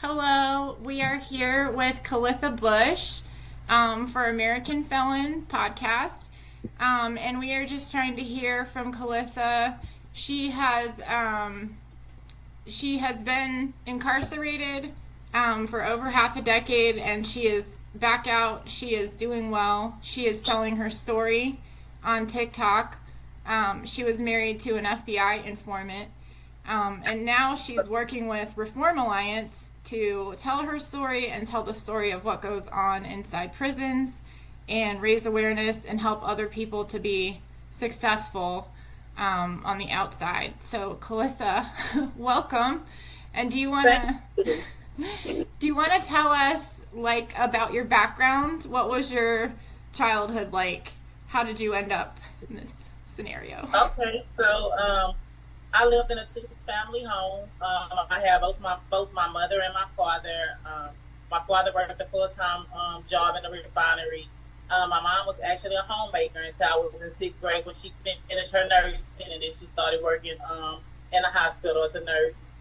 Hello, we are here with Colitha Bush for American Felon podcast. And we are just trying to hear from Colitha. She has been incarcerated for over half a decade, and she is back out. She is doing well. She is telling her story on TikTok. She was married to an FBI informant, and now she's working with Reform Alliance to tell her story and tell the story of what goes on inside prisons and raise awareness and help other people to be successful on the outside. So, Colitha, welcome. And do you want to tell us about your background? What was your childhood like? How did you end up in this scenario? Okay, so I lived in a two-family home. I have both my mother and my father. My father worked a full-time job in the refinery. My mom was actually a homemaker until I was in sixth grade when she finished her nursing, and then she started working in a hospital as a nurse.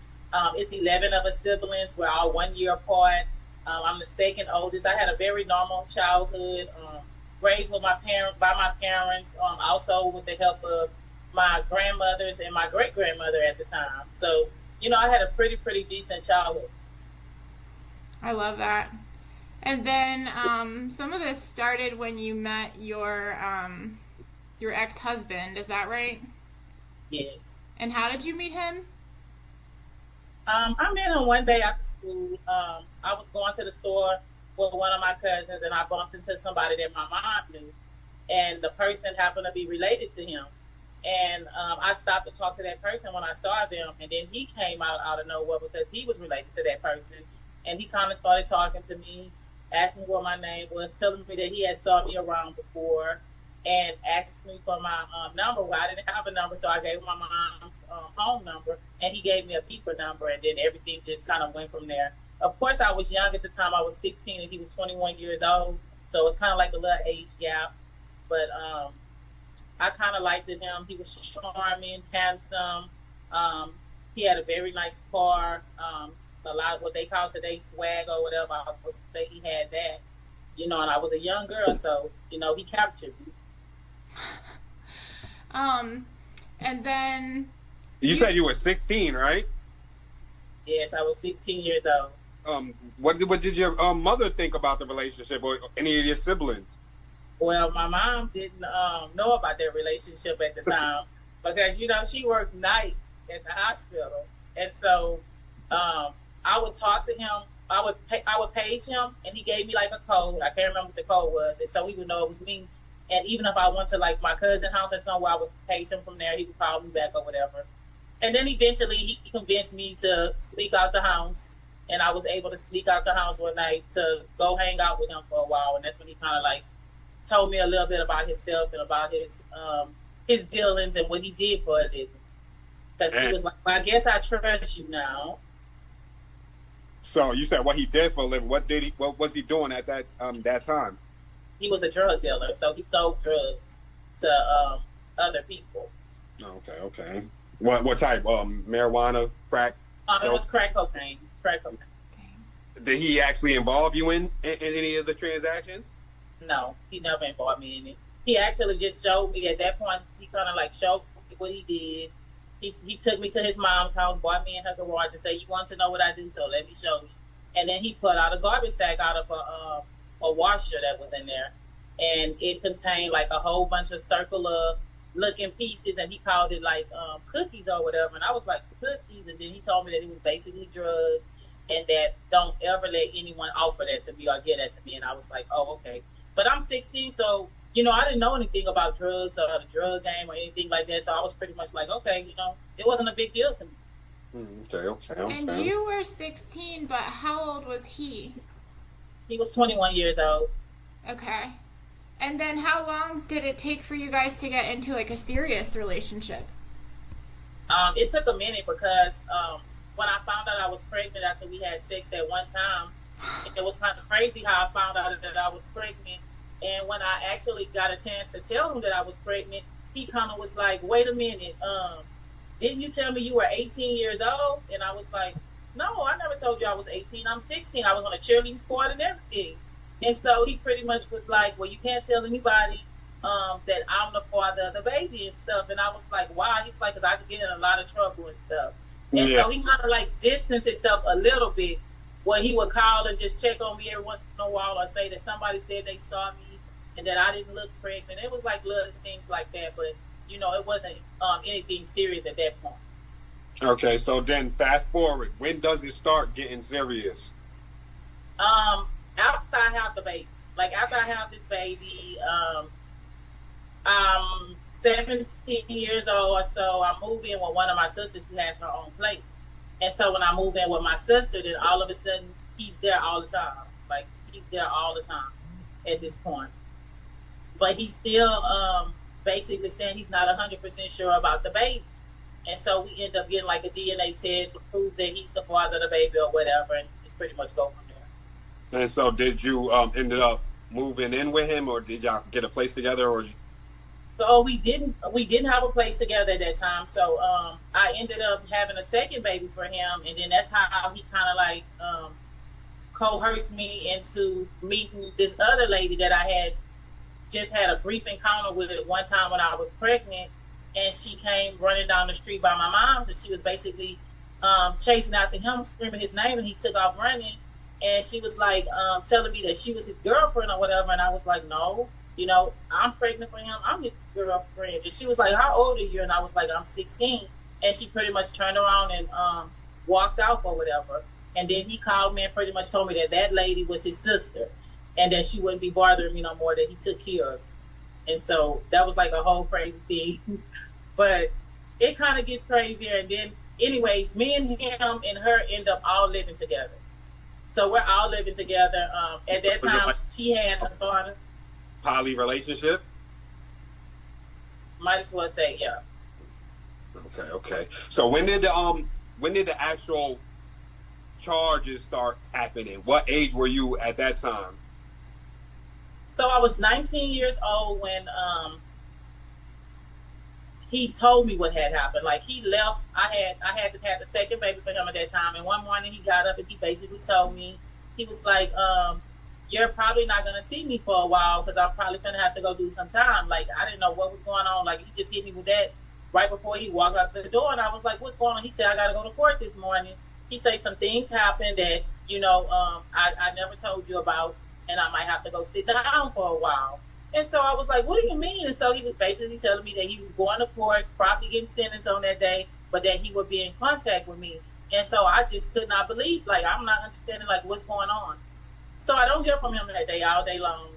It's 11 of us siblings. We're all 1 year apart. I'm the second oldest. I had a very normal childhood, raised with by my parents, also with the help of my grandmothers and my great-grandmother at the time. So, I had a pretty decent childhood. I love that. And then some of this started when you met your ex-husband. Is that right? Yes. And how did you meet him? I met him one day after school. I was going to the store with one of my cousins, and I bumped into somebody that my mom knew, and the person happened to be related to him. And I stopped to talk to that person when I saw them, and then he came out of nowhere because he was related to that person, and he kind of started talking to me, asked me what my name was, telling me that he had saw me around before, and asked me for my number. Well, I didn't have a number, so I gave him my mom's home number, and he gave me a beeper number, and then everything just kind of went from there. Of course, I was young at the time. I was 16, and he was 21 years old, so it's kind of like a little age gap, but I kind of liked him. He was charming, handsome. He had a very nice car. A lot of what they call today swag or whatever. I would say he had that. And I was a young girl, so he captured me. And then you said you were 16, right? Yes, I was 16 years old. What did your mother think about the relationship, or any of your siblings? Well, my mom didn't know about their relationship at the time because, she worked night at the hospital. And so I would talk to him. I would page him, and he gave me like a code. I can't remember what the code was. And so he would know it was me. And even if I went to like my cousin's house or somewhere, I would page him from there. He would call me back or whatever. And then eventually he convinced me to sneak out the house. And I was able to sneak out the house one night to go hang out with him for a while. And that's when he kind of told me a little bit about himself and about his dealings and what he did for a living. Because he was like, well, I guess I trust you now. So you said what he did for a living. What was he doing at that time? He was a drug dealer, so he sold drugs to other people. Okay. What type? Marijuana, crack? It was crack cocaine. Did he actually involve you in any of the transactions? No, he never involved me in it. He actually just showed me at that point. He kind of showed me what he did. He took me to his mom's house, brought me in her garage, and said, "You want to know what I do? So let me show you." And then he pulled out a garbage sack out of a washer that was in there, and it contained a whole bunch of circular looking pieces, and he called it cookies or whatever. And I was like, cookies? And then he told me that it was basically drugs, and that don't ever let anyone offer that to me or get that to me. And I was like, oh, okay. But I'm 16, so I didn't know anything about drugs or the drug game or anything like that. So I was pretty much like, okay, it wasn't a big deal to me. Okay. And you were 16, but how old was he? He was 21 years old. Okay. And then how long did it take for you guys to get into a serious relationship? It took a minute because when I found out I was pregnant after we had sex that one time, it was kind of crazy how I found out that I was pregnant. And when I actually got a chance to tell him that I was pregnant, he kind of was like, wait a minute, didn't you tell me you were 18 years old? And I was like, No, I never told you I was 18. I'm 16. I was on a cheerleading squad and everything. And so he pretty much was like, well, you can't tell anybody that I'm the father of the baby and stuff. And I was like, why? He was like, because I could get in a lot of trouble and stuff. And Yeah. so he kind of like distanced himself a little bit, where he would call and just check on me every once in a while, or say that somebody said they saw me and that I didn't look pregnant. It was like little things like that. But, you know, it wasn't anything serious at that point. Okay, so then fast forward. When does it start getting serious? After I have the baby, like after I have this baby, I'm 17 years old or so. I move in with one of my sisters who has her own place, and so when I move in with my sister, then all of a sudden he's there all the time. Like he's there all the time at this point, but he's still basically saying he's not 100% sure about the baby. And so we end up getting like a DNA test to prove that he's the father of the baby or whatever, and it's pretty much go from there. And so did you ended up moving in with him, or did y'all get a place together, or? So we didn't have a place together at that time. So I ended up having a second baby for him, and then that's how he kind of like coerced me into meeting this other lady that I had just had a brief encounter with one time when I was pregnant. And she came running down the street by my mom's, and she was basically chasing after him, screaming his name, and he took off running. And she was like telling me that she was his girlfriend or whatever, and I was like, no, you know, I'm pregnant for him. I'm his girlfriend. And she was like, how old are you? And I was like, I'm 16. And she pretty much turned around and walked out or whatever. And then he called me and pretty much told me that that lady was his sister, and that she wouldn't be bothering me no more, that he took care of. And so that was like a whole crazy thing. But it kind of gets crazier. And then, anyways, me and him and her end up all living together. So we're all living together. At that time, she had a daughter. Poly relationship? Might as well say, yeah. Okay. So when did the actual charges start happening? What age were you at that time? So I was 19 years old when he told me what had happened. Like he left. I had to have the second baby for him at that time. And one morning he got up and he basically told me, he was like, you're probably not going to see me for a while because I'm probably going to have to go do some time. Like I didn't know what was going on. Like he just hit me with that right before he walked out the door. And I was like, what's going on? He said, I got to go to court this morning. He said some things happened that, you know, I never told you about, and I might have to go sit down for a while. And so I was like, what do you mean? And so he was basically telling me that he was going to court, probably getting sentenced on that day, but that he would be in contact with me. And so I just could not believe, like, I'm not understanding, like, what's going on. So I don't hear from him that day all day long.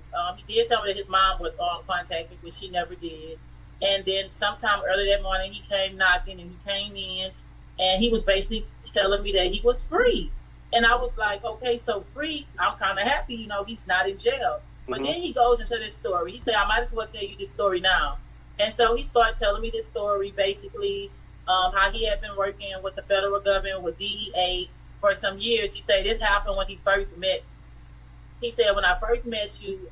He did tell me that his mom would contact me, but she never did. And then sometime early that morning, he came knocking, and he came in, and he was basically telling me that he was free. And I was like, okay, so free, I'm kind of happy, you know, he's not in jail. But then he goes into this story. He said, I might as well tell you this story now. And so he started telling me this story, basically, how he had been working with the federal government, with DEA for some years. He said this happened when he first met. He said, when I first met you,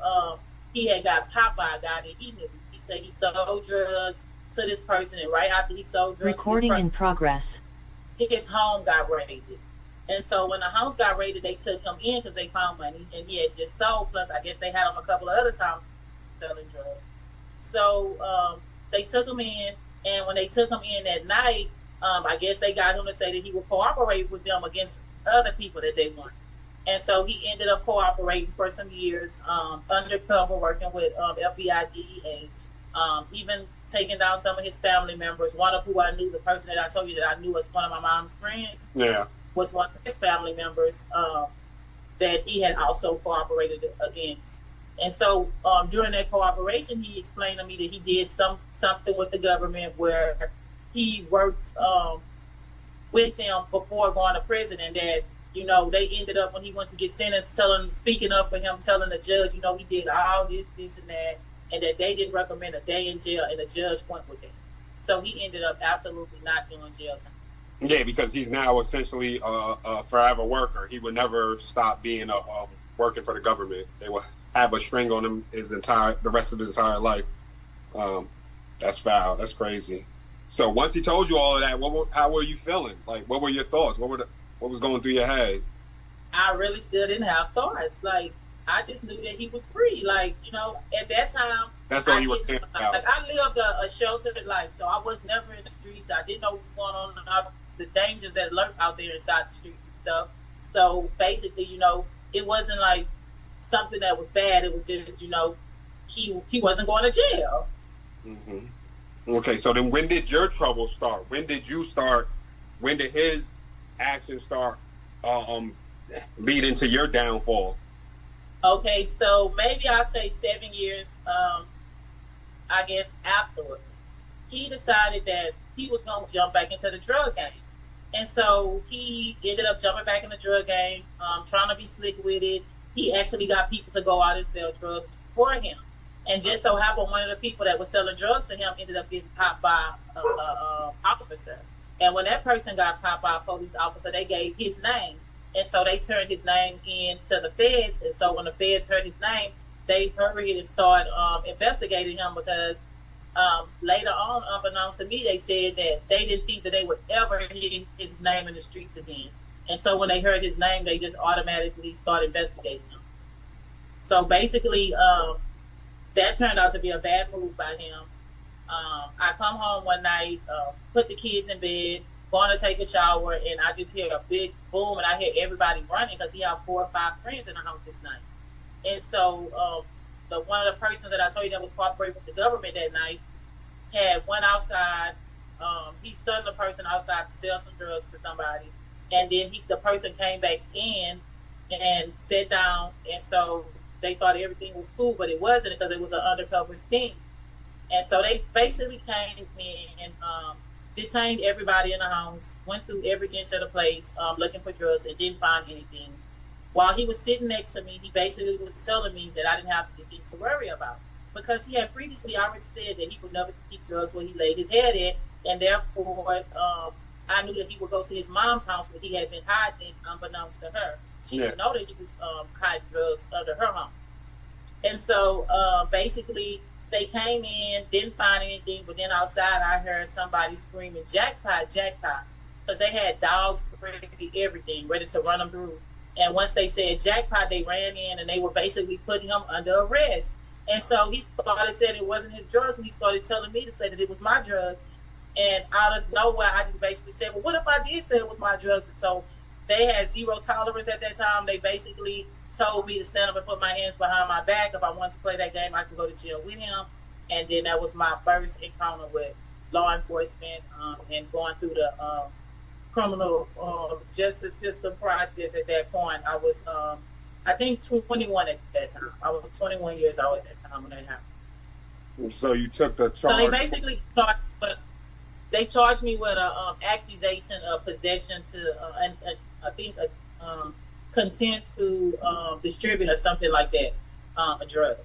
he had got popped by a guy that he knew. He said he sold drugs to this person, and right after he sold drugs, recording in progress, his home got raided. And so when the homes got raided, they took him in because they found money, and he had just sold. Plus, I guess they had him a couple of other times selling drugs. So they took him in, and when they took him in that night, I guess they got him to say that he would cooperate with them against other people that they want. And so he ended up cooperating for some years, undercover, working with FBI, DEA, even taking down some of his family members. One of who I knew, the person that I told you that I knew was one of my mom's friends. Yeah. Was one of his family members that he had also cooperated against. And so during that cooperation, he explained to me that he did something with the government where he worked with them before going to prison, and that, you know, they ended up, when he went to get sentenced, speaking up for him, telling the judge, you know, he did all this and that they didn't recommend a day in jail, and the judge went with him. So he ended up absolutely not doing jail time. Yeah, because he's now essentially a forever worker. He would never stop being working for the government. They will have a string on him the rest of his entire life. That's foul. That's crazy. So once he told you all of that, how were you feeling? Like, what were your thoughts? What was going through your head? I really still didn't have thoughts. Like, I just knew that he was free. Like, you know, at that time, That's all I you were didn't, thinking about. like, I lived a sheltered life, so I was never in the streets. I didn't know what was going on, the dangers that lurk out there inside the streets and stuff. So basically, you know, it wasn't like something that was bad. It was just, you know, he wasn't going to jail. Mm-hmm. Okay, so then when did your trouble start? When did you start? When did his actions start lead into your downfall? Okay, so maybe I'll say 7 years, I guess, afterwards. He decided that he was going to jump back into the drug game. And so he ended up jumping back in the drug game, trying to be slick with it. He actually got people to go out and sell drugs for him. And just so happened, one of the people that was selling drugs for him ended up getting popped by an officer. And when that person got popped by a police officer, they gave his name. And so they turned his name in to the feds. And so when the feds heard his name, they hurried and started investigating him because later on, unbeknownst to me, they said that they didn't think that they would ever hear his name in the streets again. And so when they heard his name, they just automatically started investigating him. So basically, that turned out to be a bad move by him. I come home one night, put the kids in bed, going to take a shower, and I just hear a big boom, and I hear everybody running because he had 4 or 5 friends in the house this night. And so one of the persons that I told you that was cooperating with the government that night had went outside. He sent the person outside to sell some drugs to somebody, and then the person came back in and sat down, and so they thought everything was cool, but it wasn't because it was an undercover sting. And so they basically came in and detained everybody in the house, went through every inch of the place looking for drugs and didn't find anything. While he was sitting next to me, he basically was telling me that I didn't have anything to worry about because he had previously already said that he would never keep drugs where he laid his head at, and therefore I knew that he would go to his mom's house where he had been hiding, unbeknownst to her. She didn't know that he was hiding drugs under her home. And so basically they came in, didn't find anything, but then outside I heard somebody screaming, jackpot, jackpot, because they had dogs ready, everything, ready to run them through. And once they said jackpot, they ran in and they were basically putting him under arrest. And so he started saying it wasn't his drugs, and he started telling me to say that it was my drugs. And out of nowhere, I just basically said, well, what if I did say it was my drugs? And so they had zero tolerance at that time. They basically told me to stand up and put my hands behind my back. If I wanted to play that game, I could go to jail with him. And then that was my first encounter with law enforcement and going through the criminal justice system process at that point. I was, I think, 21 at that time. I was 21 years old at that time when that happened. So you took the charge. So they basically charged me with an accusation of possession to, I think, content to distribute or something like that, a drug.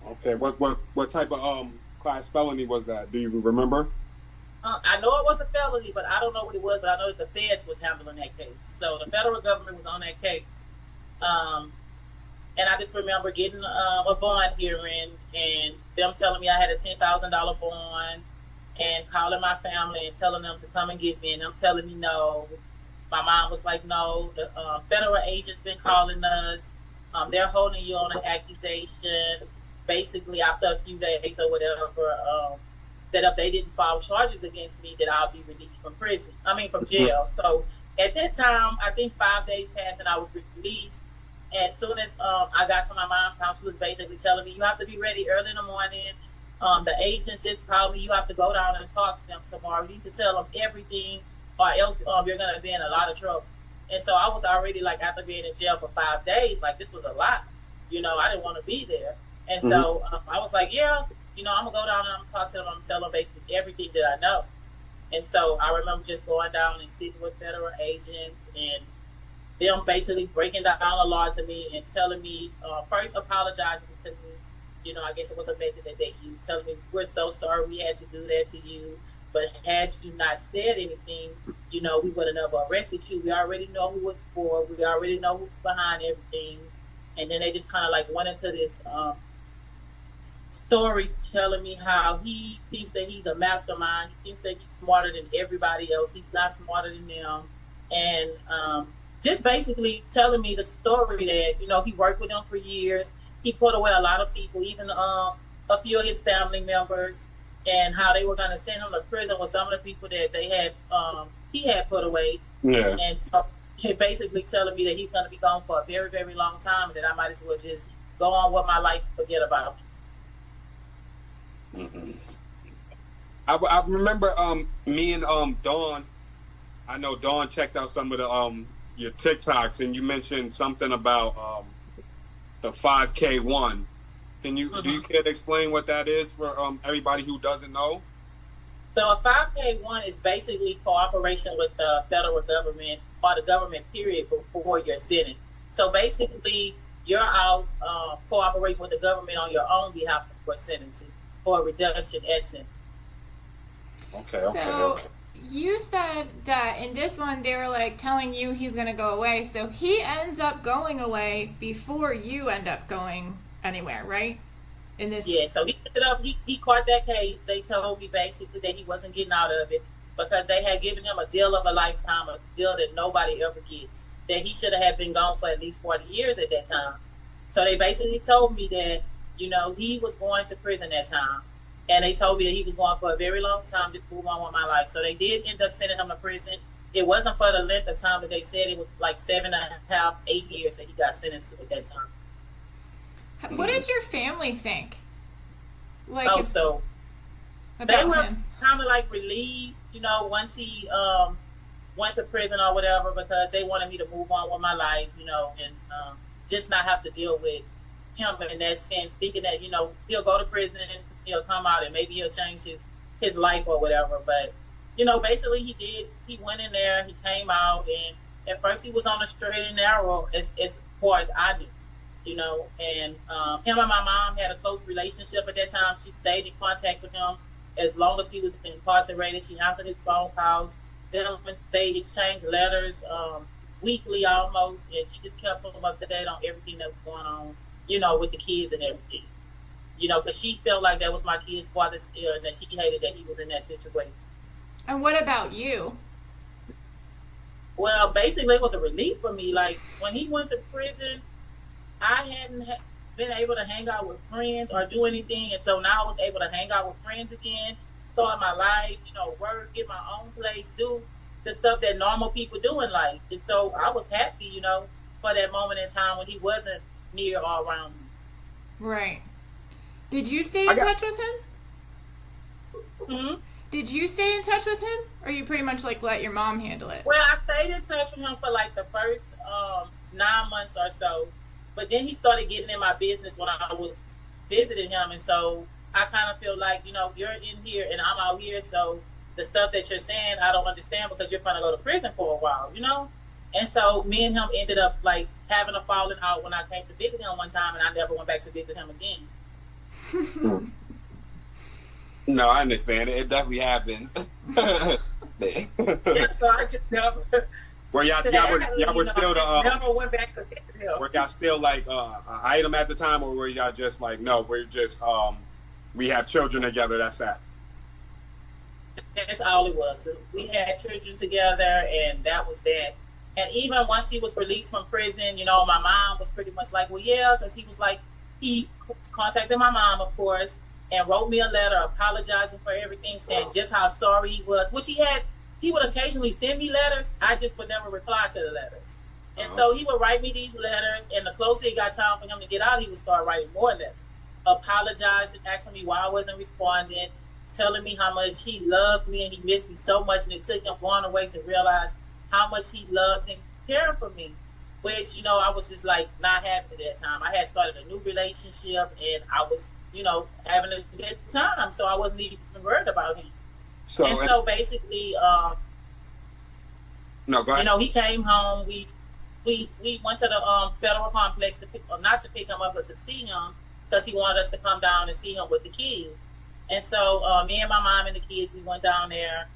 Okay, what type of class felony was that? Do you remember? I know it was a felony, but I don't know what it was. But I know that the feds was handling that case, so the federal government was on that case. And I just remember getting a bond hearing and them telling me I had a $10,000 bond, and calling my family and telling them to come and get me, and them telling me no. My mom was like, no, the federal agents been calling us. They're holding you on an accusation. Basically, after a few days or whatever, that if they didn't file charges against me, that I'll be released from from jail. So at that time, I think 5 days passed and I was released. And as soon as I got to my mom's house, she was basically telling me, you have to be ready early in the morning. The agents just called me. You have to go down and talk to them tomorrow. You need to tell them everything, or else you're going to be in a lot of trouble. And so I was already, like, after being in jail for 5 days, like, this was a lot. You know, I didn't want to be there. And so I was like, yeah, you know, I'm going to go down and I'm going to talk to them. I'm going to tell them basically everything that I know. And so I remember just going down and sitting with federal agents and them basically breaking down the law to me and telling me, first apologizing to me. You know, I guess it was a method that they used, telling me, we're so sorry we had to do that to you. But had you not said anything, you know, we would have never arrested you. We already know who was for. We already know who's behind everything. And then they just kind of like went into this story telling me how he thinks that he's a mastermind. He thinks that he's smarter than everybody else. He's not smarter than them. and just basically telling me the story that, you know, he worked with them for years. He put away a lot of people, even a few of his family members, and how they were going to send him to prison with some of the people that they had he had put away. Yeah. And so he basically telling me that he's going to be gone for a very, very long time, and that I might as well just go on with my life and forget about him. Mm-hmm. I remember me and Dawn. I know Dawn checked out some of the your TikToks, and you mentioned something about the 5K one. Can you do you care to explain what that is for everybody who doesn't know? So a 5K one is basically cooperation with the federal government or the government period before your sentence. So basically, you're out cooperating with the government on your own behalf for sentencing for a reduction at sentence. Okay. So you said that in this one they were like telling you he's going to go away, so he ends up going away before you end up going anywhere, right? In this, yeah. So he ended up he caught that case. They told me basically that he wasn't getting out of it because they had given him a deal of a lifetime, a deal that nobody ever gets. That he should have been gone for at least 40 years at that time. So they basically told me that, you know, he was going to prison that time. And they told me that he was going for a very long time, just move on with my life. So they did end up sending him to prison. It wasn't for the length of time, but they said it was like 7.5, 8 years that he got sentenced to at that time. what did your family think? Like, so they were kind of like relieved, you know, once he went to prison or whatever, because they wanted me to move on with my life, you know, and just not have to deal with him in that sense, thinking that, you know, he'll go to prison, he'll come out, and maybe he'll change his life or whatever. But, you know, basically he went in there, he came out, and at first he was on the straight and narrow as far as I knew, you know, and him and my mom had a close relationship at that time. She stayed in contact with him as long as he was incarcerated. She answered his phone calls. They exchanged letters weekly almost, and she just kept him up to date on everything that was going on, you know, with the kids and everything. You know, because she felt like that was my kid's father still, and that she hated that he was in that situation. And what about you? Well, basically, it was a relief for me. Like, when he went to prison, I hadn't been able to hang out with friends or do anything, and so now I was able to hang out with friends again, start my life, you know, work, get my own place, do the stuff that normal people do in life. And so I was happy, you know, for that moment in time when he wasn't near or around me. Right. Did you stay in touch with him? Mm-hmm. Did you stay in touch with him? Or you pretty much like let your mom handle it? Well, I stayed in touch with him for like the first 9 months or so. But then he started getting in my business when I was visiting him. And so I kind of feel like, you know, you're in here and I'm out here. So the stuff that you're saying, I don't understand because you're going to go to prison for a while, you know? And so me and him ended up like having a falling out when I came to visit him one time, and I never went back to visit him again. No, I understand it. It definitely happens. Yeah, so I just never. Were y'all were still never went back to visit him. Were y'all still like an item at the time, or were y'all just like, no, we're just we have children together, that's that? That's all it was. We had children together, and that was that. And even once he was released from prison, you know, my mom was pretty much like, well, yeah, because he was like, he contacted my mom, of course, and wrote me a letter apologizing for everything, saying just how sorry he was, which he would occasionally send me letters. I just would never reply to the letters. And so he would write me these letters, and the closer it got time for him to get out, he would start writing more letters, apologizing, asking me why I wasn't responding, telling me how much he loved me and he missed me so much, and it took him going away to realize how much he loved and cared for me, which, you know, I was just like not happy at that time. I had started a new relationship, and I was, you know, having a good time, so I wasn't even worried about him. So basically, no, go ahead. You know, he came home. We went to the federal complex not to pick him up, but to see him, because he wanted us to come down and see him with the kids. And so me and my mom and the kids, we went down there,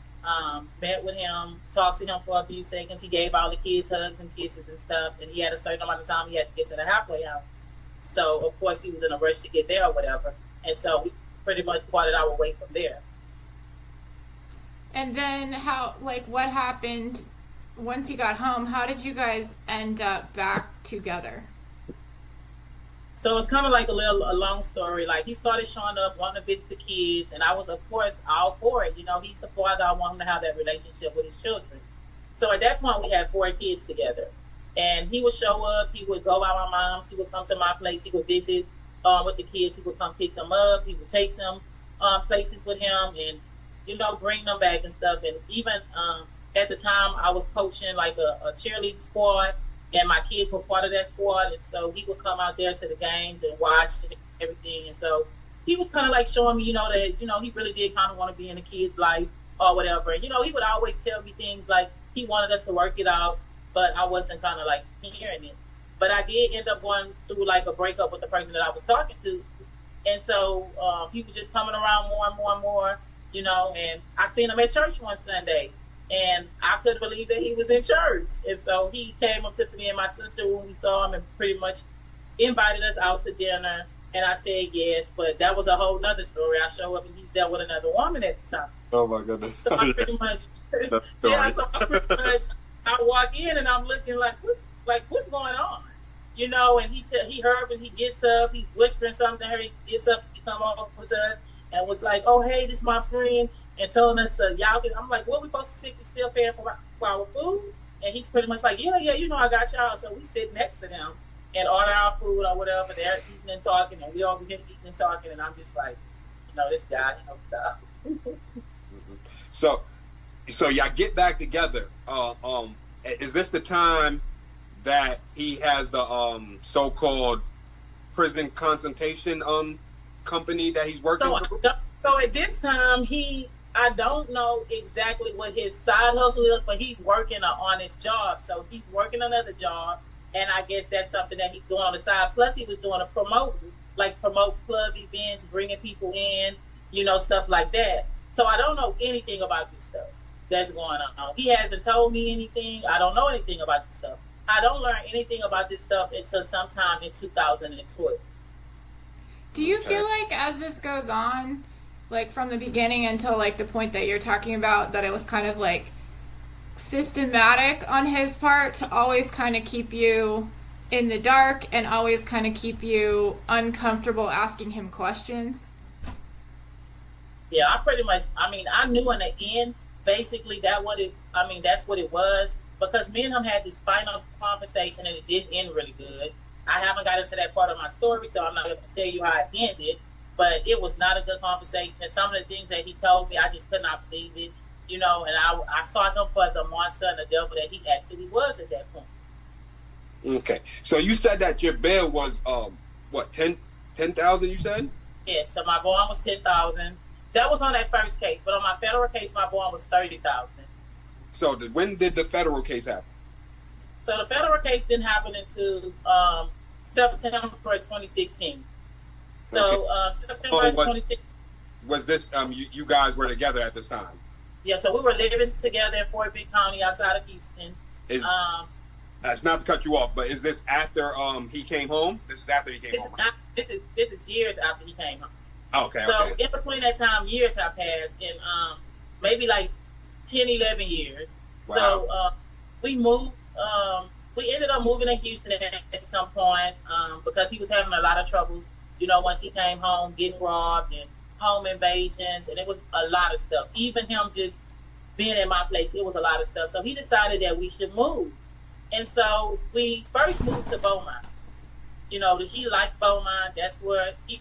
met with him, talked to him for a few seconds. He gave all the kids hugs and kisses and stuff, and he had a certain amount of time he had to get to the halfway house. So, of course, he was in a rush to get there or whatever. And so we pretty much parted our way from there. And then what happened once he got home, how did you guys end up back together? So it's kind of like a long story. Like he started showing up, wanting to visit the kids, and I was, of course, all for it. You know, he's the father. I want him to have that relationship with his children. So at that point, we had 4 kids together, and he would show up. He would go out with my mom's. He would come to my place. He would visit with the kids. He would come pick them up. He would take them places with him, and bring them back and stuff. And even at the time, I was coaching like a cheerleading squad. And my kids were part of that squad, and so he would come out there to the games and watch and everything. And so he was kind of like showing me, that he really did kind of want to be in the kids' life or whatever. And he would always tell me things like he wanted us to work it out, but I wasn't kind of like hearing it. But I did end up going through like a breakup with the person that I was talking to, and so he was just coming around more and more and more, And I seen him at church one Sunday. And I couldn't believe that he was in church. And so he came up to me and my sister when we saw him and pretty much invited us out to dinner. And I said yes, but that was a whole nother story. I show up and he's there with another woman at the time. Oh my goodness. So I pretty much, I walk in and I'm looking like what's going on? And he heard when he gets up, he's whispering something to her. He gets up, he come over to us and was like, oh, hey, this is my friend. And telling us I'm like, what, we supposed to sit, you still paying for our food? And he's pretty much like, yeah, I got y'all. So we sit next to them and order our food or whatever. They're eating and talking, and we over here eating and talking. And I'm just like, this guy, stop. So y'all get back together. Is this the time that he has the so-called prison concentration company that he's working with? So at this time, I don't know exactly what his side hustle is, but he's working an honest job. So he's working another job, and I guess that's something that he's doing on the side. Plus, he was doing promote club events, bringing people in, stuff like that. So I don't know anything about this stuff that's going on. He hasn't told me anything. I don't know anything about this stuff. I don't learn anything about this stuff until sometime in 2012. Do you feel like as this goes on, like from the beginning until like the point that you're talking about, that it was kind of like systematic on his part to always kind of keep you in the dark and always kind of keep you uncomfortable asking him questions? Yeah, I knew in the end, basically that's what it was, because me and him had this final conversation and it didn't end really good. I haven't got into that part of my story, so I'm not going to tell you how it ended. But it was not a good conversation. And some of the things that he told me, I just could not believe it. And I saw him for the monster and the devil that he actually was at that point. Okay. So you said that your bail was, what, 10,000 you said? Yes. So my bond was 10,000. That was on that first case. But on my federal case, my bond was 30,000. So when did the federal case happen? So the federal case didn't happen until September 2016. So September 2016. Was this you guys were together at this time? Yeah, so we were living together in Fort Bend County outside of Houston. It's not to cut you off, but is this after he came home? This is after he came home. Right? This is years after he came home. Okay. So in between that time, years have passed, and maybe like 10, 11 years. Wow. So we moved. We ended up moving to Houston at some point because he was having a lot of troubles. Once he came home, getting robbed and home invasions, and it was a lot of stuff. Even him just being in my place, it was a lot of stuff. So he decided that we should move. And so we first moved to Beaumont. He liked Beaumont. That's where he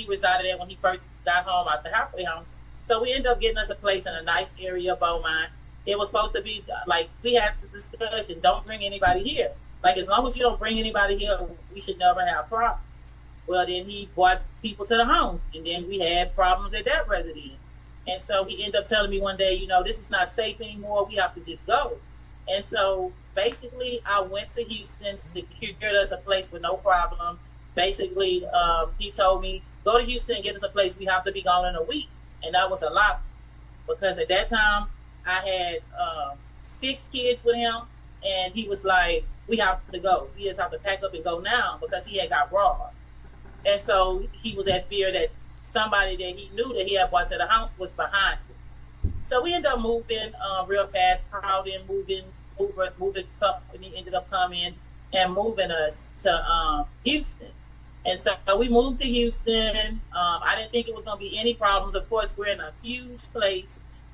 resided at when he first got home out the halfway house. So we ended up getting us a place in a nice area of Beaumont. It was supposed to be like, we had the discussion, don't bring anybody here. Like, as long as you don't bring anybody here, we should never have problems. Well, then he brought people to the homes, and then we had problems at that residence. And so he ended up telling me one day, this is not safe anymore. We have to just go. And so basically I went to Houston, secured us a place with no problem. Basically, he told me, go to Houston and get us a place. We have to be gone in a week. And that was a lot, because at that time I had 6 kids with him, and he was like, we have to go. We just have to pack up and go now, because he had got robbed. And so he was at fear that somebody that he knew that he had brought to the house was behind him. So we ended up moving real fast, proud and moving moved the company, ended up coming and moving us to Houston. And so we moved to Houston. I didn't think it was going to be any problems. Of course, we're in a huge place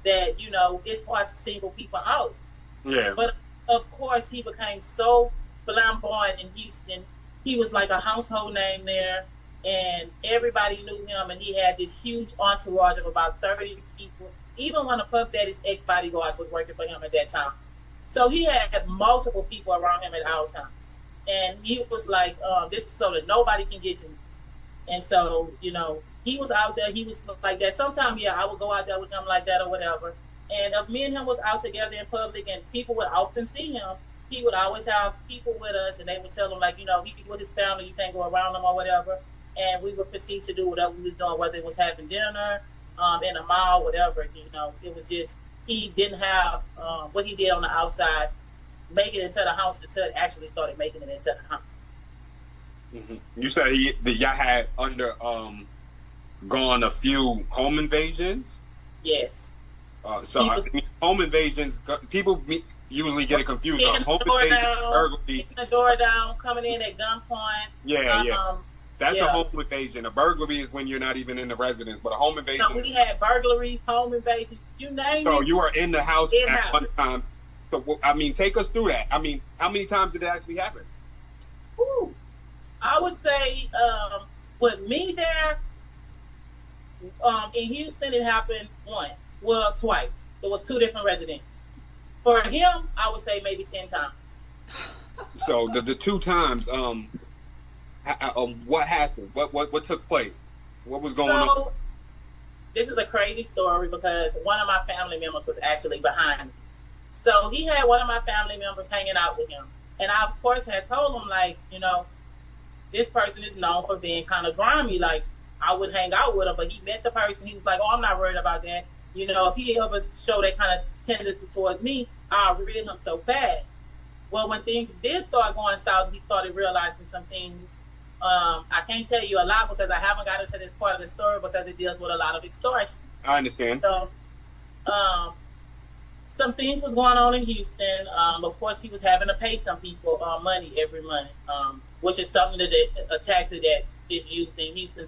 that, you know, it's hard to single people out. Yeah. But of course, he became so flamboyant in Houston. He was like a household name there, and everybody knew him, and he had this huge entourage of about 30 people. Even one of Puff Daddy's ex-bodyguards was working for him at that time. So he had multiple people around him at all times. And he was like, this is so that nobody can get to me. And so, you know, he was out there. He was like that. Sometimes, yeah, I would go out there with him like that or whatever. And if me and him was out together in public and people would often see him, he would always have people with us, and they would tell him, like, you know, he with his family, you can't go around him or whatever. And we would proceed to do whatever we was doing, whether it was having dinner, in a mall, whatever. You know, it was just, he didn't have what he did on the outside make it into the house until it actually started making it into the house. Mm-hmm. You said y'all had gone a few home invasions? Yes. So I mean, home invasions, people usually get it confused. Home invasion, burglary. Kicking the door down, coming in at gunpoint. Yeah. That's a home invasion. A burglary is when you're not even in the residence, but a home invasion. So we had burglaries, home invasions, you name it. So you were in the house at one time. So, I mean, take us through that. I mean, how many times did it actually happen? Ooh, I would say with me there, in Houston, it happened once. Well, twice. It was two different residents. For him, I would say maybe 10 times. So the two times, what happened? What took place? What was going on? This is a crazy story because one of my family members was actually behind me. So he had one of my family members hanging out with him. And I, of course, had told him, like, you know, this person is known for being kind of grimy. Like, I would hang out with him, but he met the person. He was like, oh, I'm not worried about that. You know, if he ever showed that kind of tendency towards me, I'll rid him so bad. Well, when things did start going south, he started realizing some things. I can't tell you a lot because I haven't got into this part of the story because it deals with a lot of extortion. I understand. So, some things was going on in Houston. Of course, he was having to pay some people money every month, which is something a tactic that is used in Houston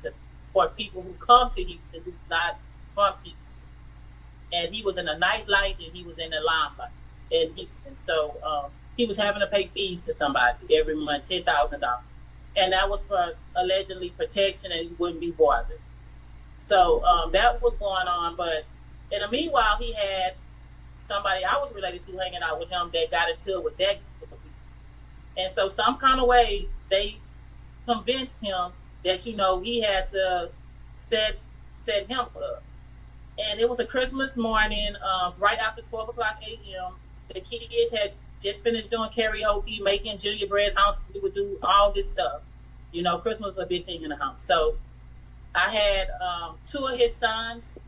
for people who come to Houston who's not from Houston. And he was in the nightlight and he was in the limelight in Houston. So he was having to pay fees to somebody every month, $10,000. And that was for allegedly protection and he wouldn't be bothered. So that was going on. But in the meanwhile, he had somebody I was related to hanging out with him that got into it with that group of people. And so some kind of way they convinced him that, you know, he had to set him up. And it was a Christmas morning, right after 12 o'clock a.m. The kids had just finished doing karaoke, making gingerbread houses. We would do all this stuff. You know, Christmas was a big thing in the house. So I had two of his sons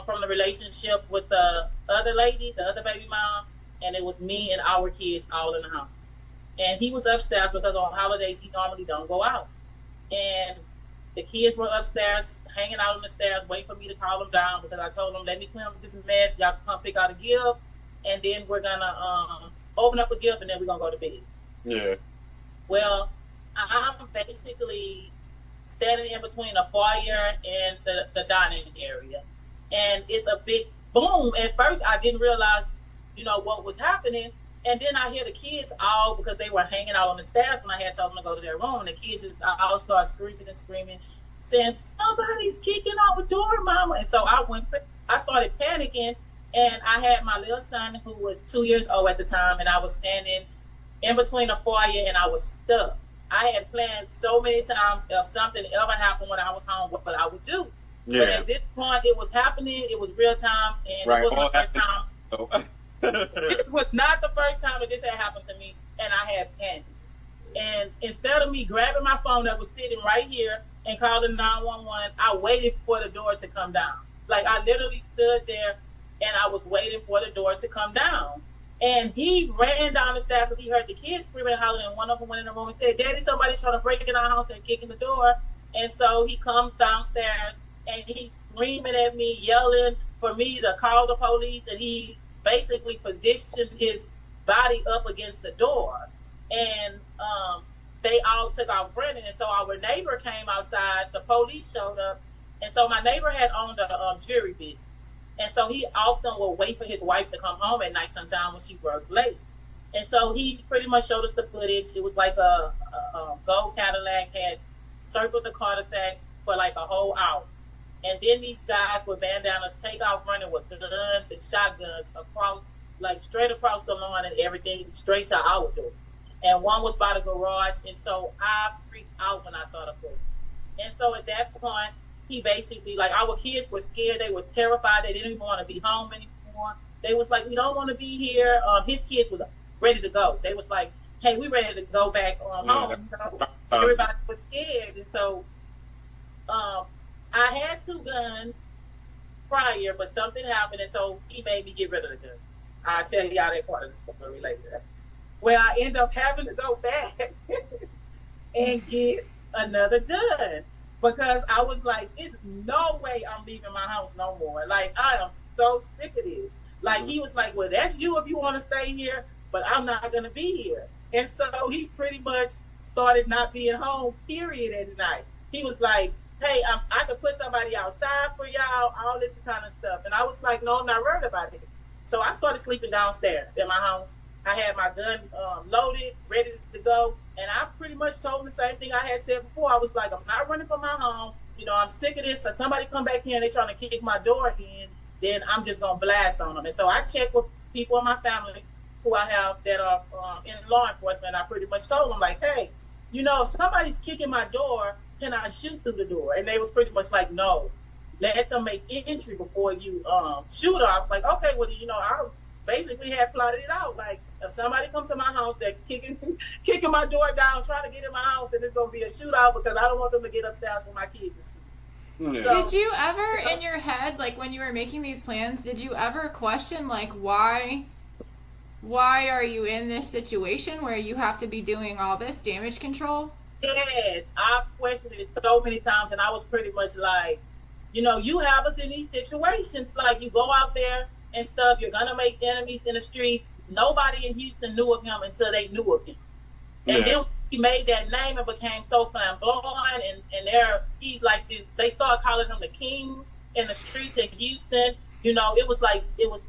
from the relationship with the other lady, the other baby mom, and it was me and our kids all in the house. And he was upstairs because on holidays he normally don't go out. And the kids were upstairs hanging out on the stairs, waiting for me to call them down because I told them, let me clean up this mess. Y'all can come pick out a gift, and then we're gonna open up a gift, and then we're gonna go to bed. Yeah. Well, I'm basically standing in between the foyer and the dining area, and it's a big boom. At first, I didn't realize, you know, what was happening, and then I hear the kids all, because they were hanging out on the stairs when I had told them to go to their room, and the kids just all start screaming and screaming, saying, somebody's kicking out the door, mama. And so I started panicking, and I had my little son who was 2 years old at the time, and I was standing in between the foyer, and I was stuck. I had planned so many times if something ever happened when I was home, what I would do. Yeah. But at this point, it was happening. It was real time, and it wasn't the first time. It was not the first time that this had happened to me, and I had panicked. And instead of me grabbing my phone that was sitting right here and calling 911, I waited for the door to come down. Like, I literally stood there, and I was waiting for the door to come down. And he ran down the stairs because he heard the kids screaming and hollering, and one of them went in the room and said, Daddy, somebody trying to break in our house and kicking the door. And so he comes downstairs, and he's screaming at me, yelling for me to call the police, and he basically positioned his body up against the door, and they all took off running. And so our neighbor came outside. The police showed up, and so my neighbor had owned a jewelry business, and so he often would wait for his wife to come home at night sometime when she worked late. And so he pretty much showed us the footage. It was like a gold Cadillac, had circled the cul-de-sac for like a whole hour. And then these guys with bandanas take off running with guns and shotguns across, like straight across the lawn and everything, straight to our door. And one was by the garage. And so I freaked out when I saw the footage. And so at that point, he basically, like, our kids were scared. They were terrified. They didn't even want to be home anymore. They was like, we don't want to be here. His kids was ready to go. They was like, hey, we ready to go back home. So everybody was scared. And so I had 2 guns prior, but something happened, and so he made me get rid of the guns. I'll tell y'all that part of the story later. Well, I end up having to go back and get another gun because I was like, there's no way I'm leaving my house no more. Like, I am so sick of this. Like, he was like, well, that's you if you want to stay here, but I'm not going to be here. And so he pretty much started not being home, period, at night. He was like, hey, I could put somebody outside for y'all, all this kind of stuff. And I was like, no, I'm not worried about it. So I started sleeping downstairs in my house. I had my gun loaded, ready to go. And I pretty much told him the same thing I had said before. I was like, I'm not running from my home. You know, I'm sick of this. If somebody come back here and they're trying to kick my door in, then I'm just going to blast on them. And so I checked with people in my family who I have that are in law enforcement. I pretty much told them, like, hey, you know, if somebody's kicking my door, can I shoot through the door? And they was pretty much like, no, let them make entry before you shoot her. I was like, okay, well, you know, I basically had plotted it out. Like, if somebody comes to my house, they're kicking my door down, trying to get in my house, then it's going to be a shootout because I don't want them to get upstairs with my kids. Yeah. So, did you ever, in your head, like when you were making these plans, did you ever question, like, why are you in this situation where you have to be doing all this damage control? Yes, I've questioned it so many times, and I was pretty much like, you know, you have us in these situations. Like, you go out there and stuff, you're going to make enemies in the streets. Nobody in Houston knew of him until they knew of him. And then he made that name and became so flamboyant, and he's like, they started calling him the king in the streets in Houston. You know, it was like, it was